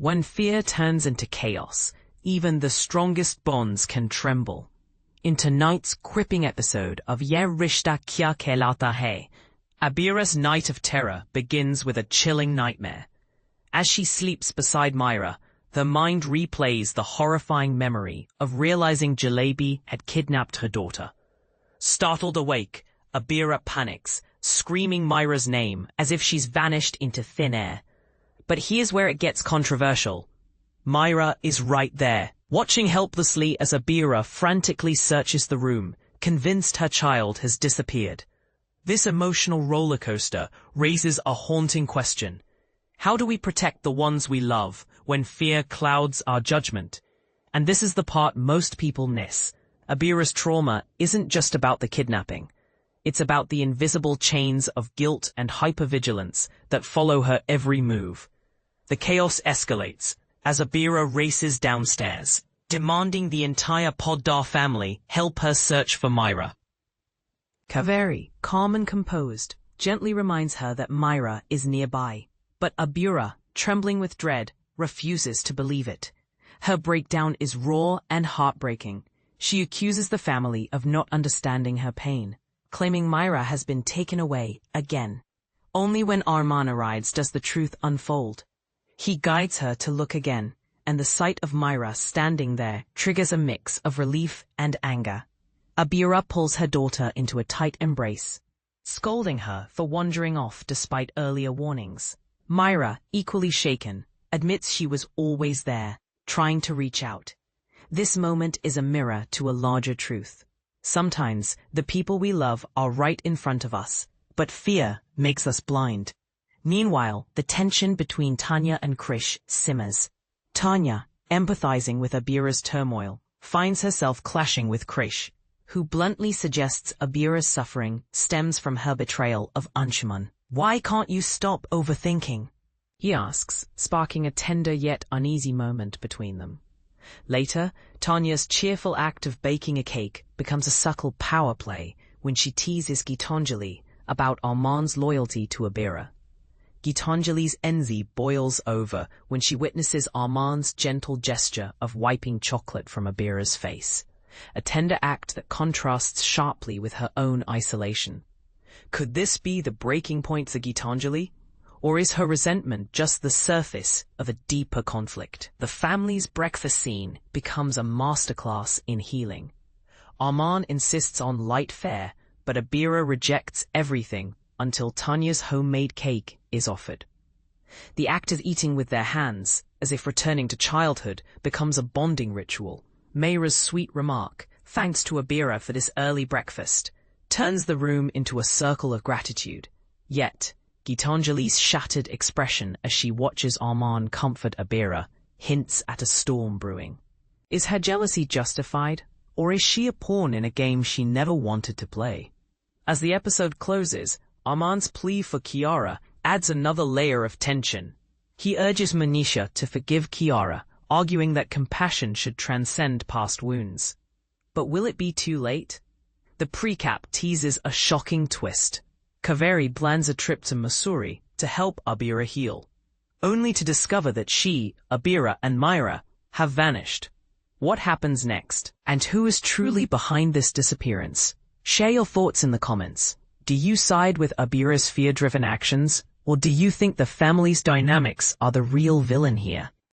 When fear turns into chaos, even the strongest bonds can tremble. In tonight's gripping episode of Yeh Rishta Kehlata hai, Abhira's night of terror begins with a chilling nightmare. As she sleeps beside Maira, her mind replays the horrifying memory of realizing Jalebi had kidnapped her daughter. Startled awake, Abhira panics, screaming Maira's name as if she's vanished into thin air. But here's where it gets controversial. Maira is right there, watching helplessly as Abhira frantically searches the room, convinced her child has disappeared. This emotional roller coaster raises a haunting question. How do we protect the ones we love when fear clouds our judgment? And this is the part most people miss. Abhira's trauma isn't just about the kidnapping. It's about the invisible chains of guilt and hypervigilance that follow her every move. The chaos escalates as Abhira races downstairs, demanding the entire Poddar family help her search for Maira. Kaveri, calm and composed, gently reminds her that Maira is nearby. But Abhira, trembling with dread, refuses to believe it. Her breakdown is raw and heartbreaking. She accuses the family of not understanding her pain, claiming Maira has been taken away again. Only when Armaan arrives does the truth unfold. He guides her to look again, and the sight of Maira standing there triggers a mix of relief and anger. Abhira pulls her daughter into a tight embrace, scolding her for wandering off despite earlier warnings. Maira, equally shaken, admits she was always there, trying to reach out. This moment is a mirror to a larger truth. Sometimes the people we love are right in front of us, but fear makes us blind. Meanwhile, the tension between Tanya and Krish simmers. Tanya, empathizing with Abhira's turmoil, finds herself clashing with Krish, who bluntly suggests Abhira's suffering stems from her betrayal of Anshuman. "Why can't you stop overthinking?" he asks, sparking a tender yet uneasy moment between them. Later, Tanya's cheerful act of baking a cake becomes a subtle power play when she teases Geetanjali about Armaan's loyalty to Abhira. Geetanjali's envy boils over when she witnesses Armaan's gentle gesture of wiping chocolate from Abhira's face, a tender act that contrasts sharply with her own isolation. Could this be the breaking point for Geetanjali? Or is her resentment just the surface of a deeper conflict? The family's breakfast scene becomes a masterclass in healing. Armaan insists on light fare, but Abhira rejects everything until Tanya's homemade cake is offered. The act of eating with their hands, as if returning to childhood, becomes a bonding ritual. Maira's sweet remark, "Thanks to Abhira for this early breakfast," turns the room into a circle of gratitude. Yet, Geetanjali's shattered expression as she watches Armaan comfort Abhira hints at a storm brewing. Is her jealousy justified, or is she a pawn in a game she never wanted to play? As the episode closes, Armaan's plea for Kiara adds another layer of tension. He urges Manisha to forgive Kiara, arguing that compassion should transcend past wounds. But will it be too late? The precap teases a shocking twist. Kaveri plans a trip to Missouri to help Abhira heal, only to discover that she, Abhira, and Maira have vanished. What happens next? And who is truly behind this disappearance? Share your thoughts in the comments. Do you side with Abhira's fear-driven actions, or do you think the family's dynamics are the real villain here?